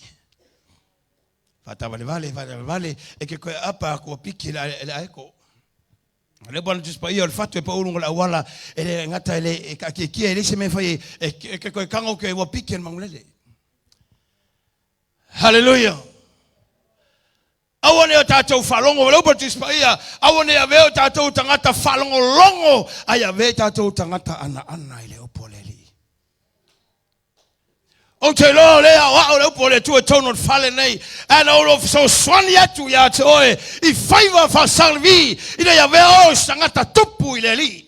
Speaker 1: Fata vale e che apa ko piki la eko. Le bon just pa io il fatto e pa uno la wala e ngata ele ka ki ele se me fai e che ko kango ke wo piki mangulele. Hallelujah. Awane o tātou whalongo, walau patispa ia, awane a veo tātou tangata whalongo longo, ai a veo tātou tangata ana i leo poleli. O te loa lea o leo pole tu e tono whale nei, and all of so swani atu ia te oe, I whaiva whasalvi, ina ia veo o tangata tupu I le li.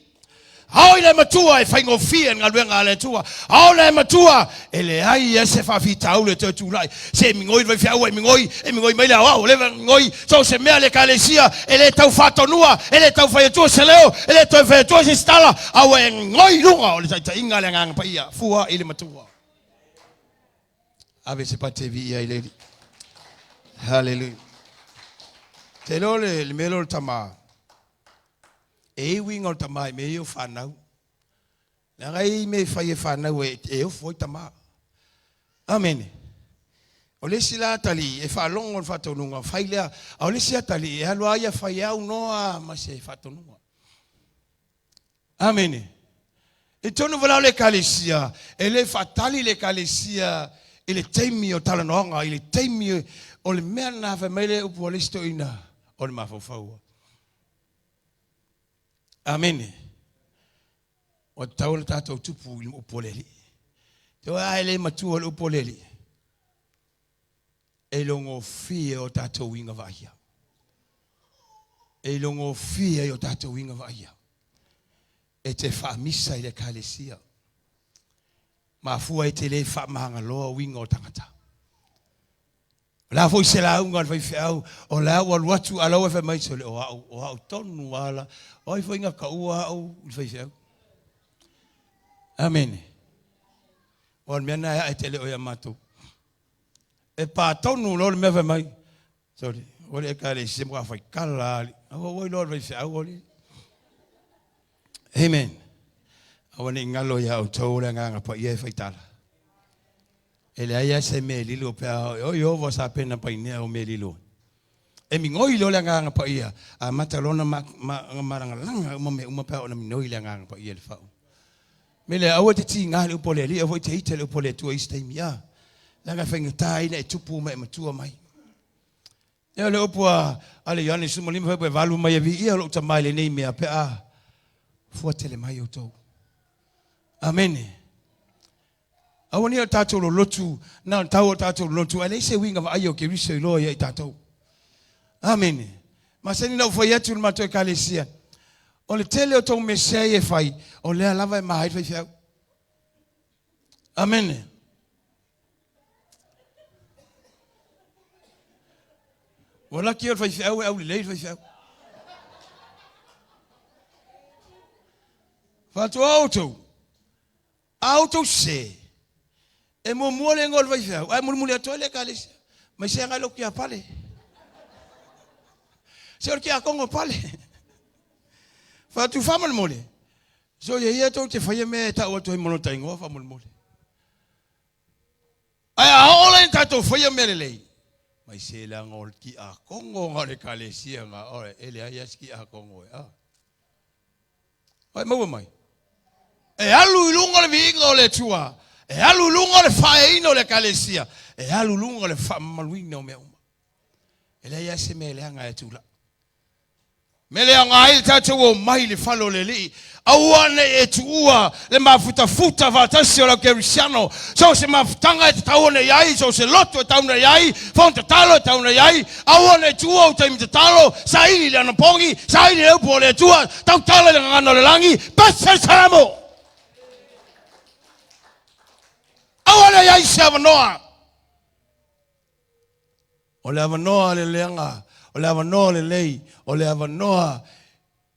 Speaker 1: Hao ile matua e whaingo fia ngā luenga le tua. Hao le matua e le ai e se whawhita au le tōtu lai. Se mingoi vai whiau e mingoi mai le awao, le mingoi so se mea le kalesia, e le tau whatonua, e le tau whaiatua se leo, e le tau whaiatua se stala, au e ngoi lunga o le taita inga le nganga pa ia, fua I le matua. Ave se pate vi ia I le. Hallelujah. Te lo le melo le tama. E winga o tamai me o whanau. Nā ngai me whai e whanau e o fwoi tamā. Amen. O le sila atali e whalongo o whatonunga. Whai lea, o le sila atali e halua ia whai au noa ma se whatonunga. Amen. E tonu walau le kalesia, e le whatali le kalesia, e le teimi o talanoanga, e le teimi o le mea nā whamele upu o le stoina, o le mawhauwhaua. Amen. O tau le tātou tupu I upoleli. Te oa ele matua le upoleli. E longo fie o tātou inga vaia. E longo fie o tātou inga vaia. E te whaamisa I le kalesia. Mafua e te le whaamanga loa winga o tangata. La foi se la unga vai fiau o la o watu ala o fa mai so le o tonu ala o foi nga ka ua o vai fiau. Amen. O mena e tele o yamato. E pa tonu lo me fa mai. Sorry. O le ka le se mo fa kala. O lo vai fiau o le. Amen. O ni ngalo ya o tola nga pa ye fa tala. Ele aia se me lilo pe o yo va sa pena pa ine o me lilo. E mi ngoi lo la nga pa ia a matalona maranga langa mo me uma pa o na mi noi la nga pa ia le fa. Me le au te tinga le pole li o te ite le pole tu iste mia. La nga fenga tai le tupu me matua mai. E le opua ale yane sumo lima pe valu mai vi ia lo ta mai le nei me pe a. Fuatele mai o to. Amen. Awani o tātou lo lotu, na tau o tātou lo lotu, ale se winga va ayo ke riso I loa ia I tātou. Amen. Maseni na ufai atu ni mato e kalesia. O le tele o tau mesea e fai, o lea lava e mahai fai fiau. Amen. Wala ki o fai fiau e au li lei fai fiau. Fatu auto se. E mo le ngol vai fiau. Ai mo le tole kalesia. Mai se nga lo ki a pale. Se or ki a kongo pale. Fa tu fa mo le. So ye to te fa ye me ta o to mo ta ngo fa mo le. Ai a ole ta to fa ye me le. Mai se la ngol ki a kongo nga le kalesia nga ore ele ai ski a kongo a. Ai mo mai. E alu lunga le vinga le tua. E alu lunga le faino le kalesia. E alu lunga le famaluina o mea uma. Ele ia se me le anga e tula. Me le anga ai tatu o mai le falo le li. Awane e tuua le mafuta vatasi o la kerisiano. So se mafutanga e taone yai. So se loto e tauna yai. Fonta talo e tauna yai. Awane e tuua o taimita talo. Saini le anapongi. Saini le upo le tua. Tau talo le ngano le langi. Pasa salamo. Awane yai se avanoa. O le avanoa le leanga. O le avanoa le lei. O le avanoa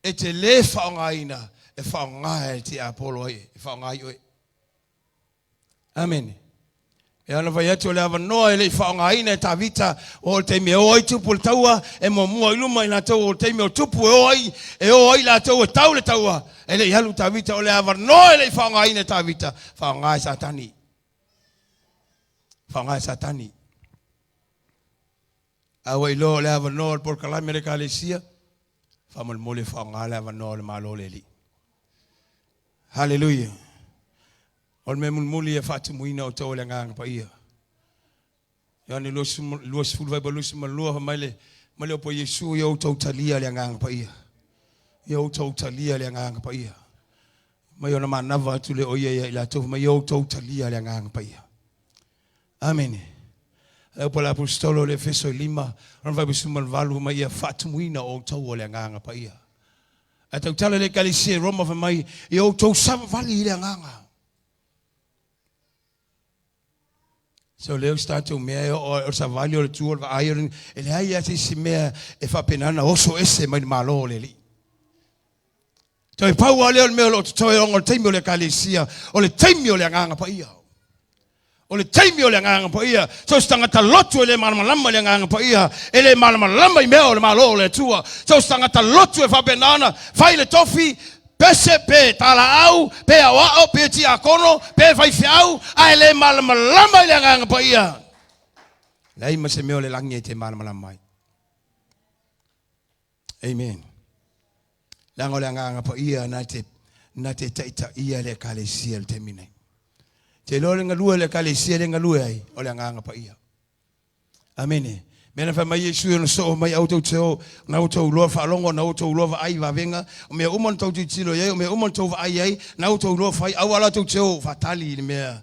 Speaker 1: e te le whaongaina. E whaongai te apolo e. E whaongai oe. Amen. E ana vai atu o le avanoa e le whaongaina e ta vita. O te me oi tupu le taua. E mo mua iluma i la tau o te me o tupu e oi. E oi la tau e tau le taua. E le halu ta vita o le avanoa e le whaongaina e ta vita. Whaongai satani. Whaongai satani. Awa I lo le avanoa por kalame le kalesia. Whamal mole whaongai le avanoa le malo le li. Hallelujah. O me mulmuli e whatumuina o tau le nganga pa ia. Yani luas fulu vai balus malua male po Yesu yo totalia le ngang pa ia. Yo totalia le ngang pa ia. Mayo na manava tule oye la to mayo totalia le ngang pa ia. Amen. Por la apostolo le Efeso 5, on vai busumar valu mai fatumuina o tau le ngang pa ia. Ata tala le kalisi Roma fa mai yo to sam vali le ngang. So leo stato mea o sa valio le tuor va iron ele ai ati si mea e fa penana oso ese mai malo le li. So e pau ale me lo to e on temio le kalisia o le temio le nganga pa ia. O le temio le nganga pa ia. So stanga ta lotu le malama le nganga pa ia. Ele malama i mea le malo le tua. So stanga ta lotu e fa penana fai le tofi pese pe tala au pe awa pe ti akono pe fai fiau ai le malama le nganga pa ia lai ma se me le langi te malama mai. Amen. Lango le nganga pa ia na te taita ia le kalesia le temine te lo le ngalua le kalesia le ngalua ai o le nganga pa ia. Amen. Mena fa mai Yesu no so mai auto teo na auto lo fa longo na auto lo va ai va venga o me umon tau tilo ye o me umon tau va ai na auto lo fa au ala tau teo fatali me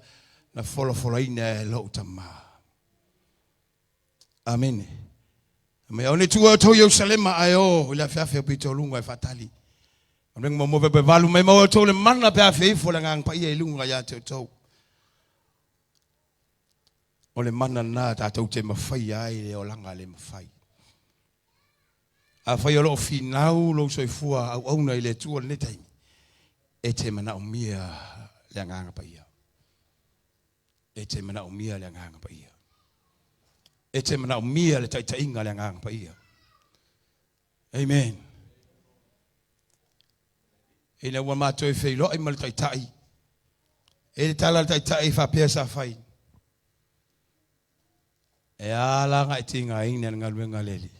Speaker 1: na folo ina lo tama. Amen. Me oni tu auto Jerusalem ai o la fa pito lunga fatali. Meng mo be valu mai mo auto le manna pe fa fo la ngang pa ye lunga ya teo. O le mana na tātou te mawhai ai le o langa le mawhai. A whai o lo finau lo soifua au auna i le tua le taimi. E te mana o mia le nganga pa ia. E te mana o mia le nganga pa ia. E te mana o mia le taitainga le nganga pa ia. Amen. E na ua mātou e whai lo ai ma le taitai. E le tala le taitai whapea sa whai. E ala ngai tinga ina ngaluenga leli.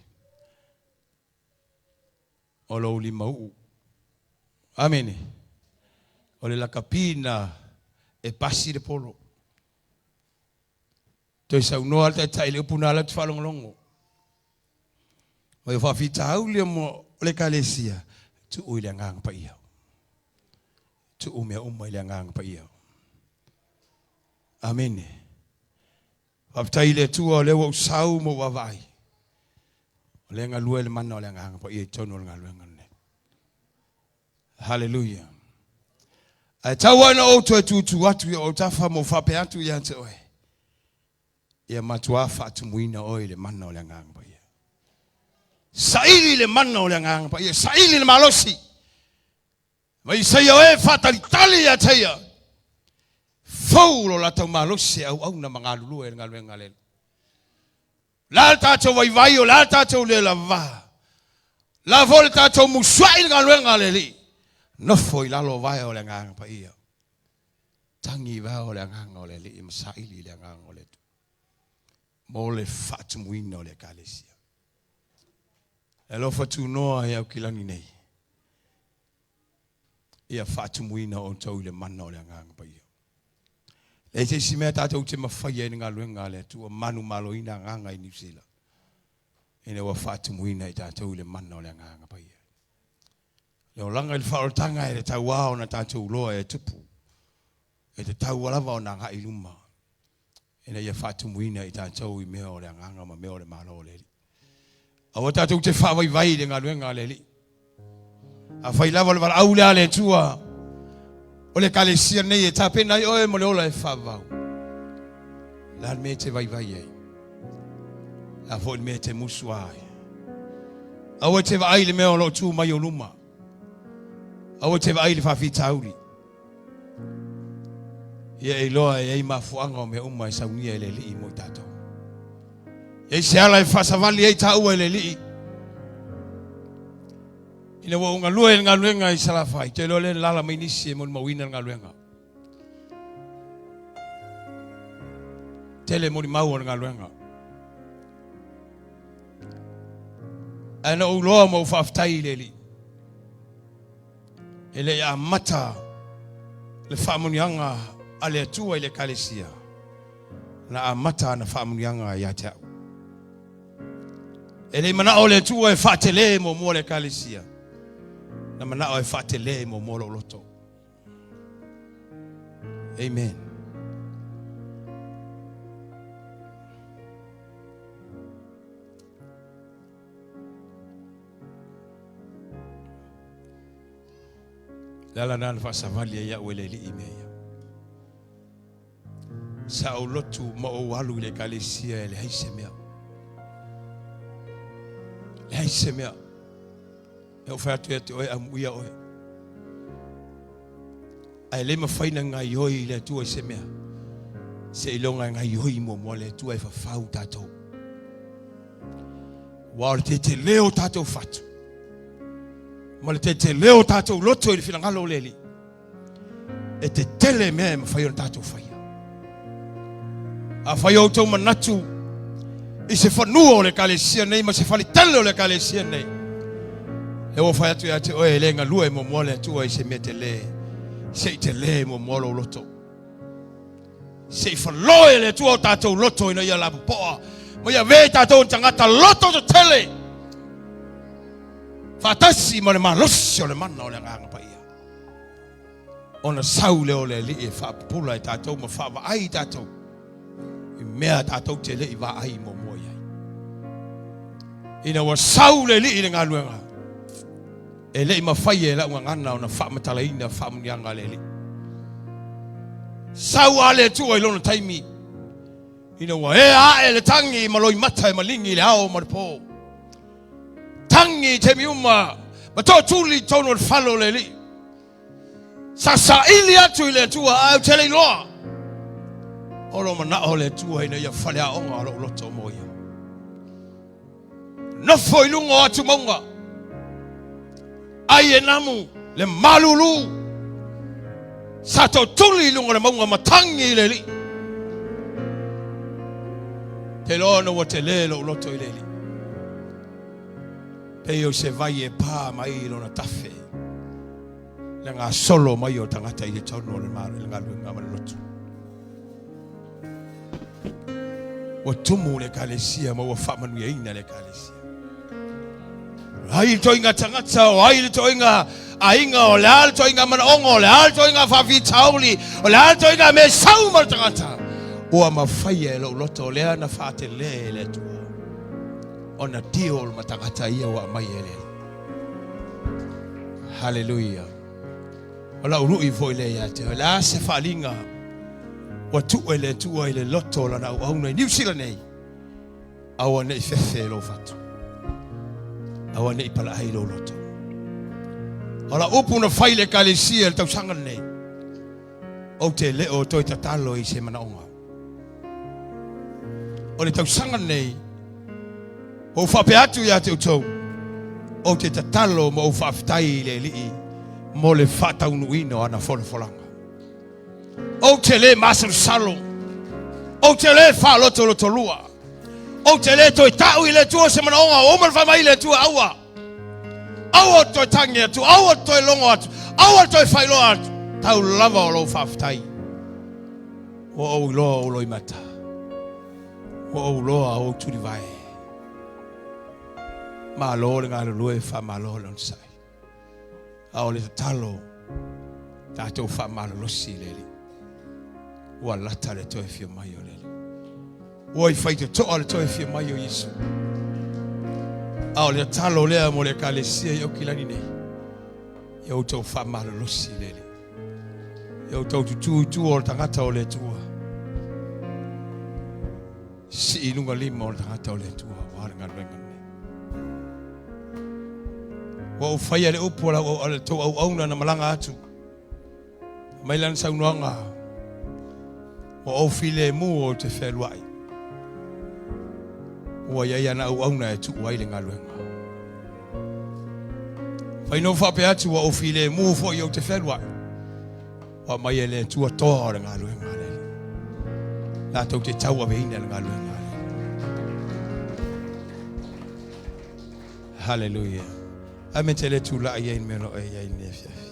Speaker 1: O lo li mau. Amen. O le lakapina e pasi de polo. Toi sa uno alta tai le puna la tfalong longo. O fa fita au le mo le kalesia tu o le ngang pa ia. Tu o me o mai le ngang pa ia. Amen. Aptai le tua le wo sau mo wa vai. Le nga lue le mana le nga pa i tono nga lue nga ne. Hallelujah. Ai tawa na o tu atu o tafa mo fa pe atu ya te oi. Ia matua fa tu muina oi le mana le nga pa i. Saili le mana le nga pa i, saili le malosi. Mai sai o e fa tali ya teia. Faulo la tau malosi au na mga lulu e ngalwe ngalen. La tato vai o la tato le lava. La vol tato muswai ngalwe ngaleli. No foi la lo vai o le ngang pa ia. Tangi va o le ngang o le li masaili le ngang o le tu. Mo le fat muino le kalesia. E lo fatu noa e au kilangi nei. Ia fat muino o tau le mana o le ngang pa ia. Le te si mea tātou te mawhai e ngā luenga le tua manu malo ina nganga i New Zealand. E ne wa whātu muina i tātou le mana o le nganga pa ia. Le o langa i le whaorotanga e le tau wao na tātou loa e tupu. E te tau walawa o na ngā i luma. E ne ia whātu muina i tātou i mea o le nganga ma mea o le malo o le li. A wa tātou te whawai vai le ngā luenga le li. A whai lava le wala aulea le tua. O le kalesia nei e tape nai oe mo le ola e whavau. La me te vai e. La fo me te musu ai. Awa te vai le mea o lo tu mai o luma. Awa te vai le whawhi tauri. Ia e loa e ei mafuanga o me uma e saunia e le li mo tato. E se ala e whasavali e tau e le li. Ina wa unga lue ngā luenga i salafai. Te lole lala mai nisi e mon mawina ngā luenga. Tele moni mau ngā luenga. Ana uloa mau whaftai leli. Ele ia mata le whamonianga ale atua i le kalesia. na amata na whaamunianga ia te au. E le mana o le tua e whaatele mo mo le kalesia. Na mana o e whaatele mo mo lo loto. Amen. Lala nan fa savali ya wele li imeya. Sa o lotu mo o walu le kalesia le haisemea. Le haisemea. E o fatu e te oe amuia oe. Ai le mafaina ngai hoi le tua semea. Se ilonga ngai hoi mo le tua e fafau tatou. Wa le te leo tatou fatu. Ma le te leo tatou loto i le filangalo leli. E te tele mea ma fai o tatou fai. A fai o tau manatu i se whanua o le kalesia nei ma se fali tele o le kalesia nei. E o fai atu ia te oe le ngalua e mo le atua i se mea te le. Se te le mo lo loto. Se whaloe le atua o tatou loto ina ia lapu poa. Ma ia vei tatou tangata loto to tele. Fatasi mo le malosi o le mana o le nganga pa ia. Ona saule o le li e whaapula e tatou ma whaava ai tatou. I mea tatou te le i wa ai mo ia. Ina wa saule li i le ngā luenga. E le i mawhai e la unga ngana o na whaamatala ina whaamunianga le li. Sau a le tua i lona taimi. Ina wa e a e le tangi ma loi mata e malingi le ao ma le po. Tangi te miuma, ma tō tūli tōno le whalo le li. Sa ili atu i le tua au te le loa. Olo mana o le tua ina ia whale a onga alo loto mo ia. Nofo i lungo atu maunga. Ai e namu le malulu. Sa tō tūli i lungo le maunga matangi i le li. Te lono wa te le lo loto i le li. Peo se vai e pā mai lona tafe. Le ngā solo mai o tangata i te tono le ngā luenga ma le lotu. Wa tumu le kalesia ma wa whamanuia ina le kalesia. Ai to inga tangata o ai to inga ainga o le al to inga mana ongo le al to inga fafi tauli o le al to inga me sau ma tangata. O ma faia lo loto le ana fate le tua. Ona dio ma tangata ia wa mai ele. Hallelujah. Ola urui foi le ya te la se falinga. Wa tu ele tua ile loto la na au nei New Zealand nei. Awa nei fefe lo fatu. Awa nei pala ai lo loto. Ola upu na faile kalesia el tau sanga nei. O te le o toi tatalo i se mana onga. Ole tau sanga nei. O whape atu ia te utou. O te tatalo mo o whaftai le lii. Mo le whataunuino ana wholafolanga. O te le masaru salo. O te le whaloto loto lua. O te le toi tau i le tua se mana onga. O man whamai le tua aua. Aua toi tangi atu. Aua toi longo atu. Aua toi whailo atu. Tau lava o lo whaftai. O au loa o loi mata. O au loa o turi vai. Ma lo le ngā lue wha ma lo le sai. A o le talo. Tātou wha ma lo si leli. Ua lata le toe fia mai o leli. Ua I whaita toa le toe fia mai o Yesu. A o le talo lea mo le kalesia I okilani nei. Iau tau wha ma lo si leli. Iau tau tu o le tangata o le tua. Si inunga lima o le tangata o le tua. Wāre ngā renga. Wa o fai le upo la o le to au auna na malanga atu. Mai lan saunoanga. O file mu o te whelwai. Wa ia na au auna e tu wai le ngaluenga. Fai no whape atu wa o file mu fo I o te whelwai. Wa mai le tua toa le ngaluenga le. La tau te taua veina le ngaluenga le. Hallelujah. Amen tele tu la ia in meno ia in nefiafi.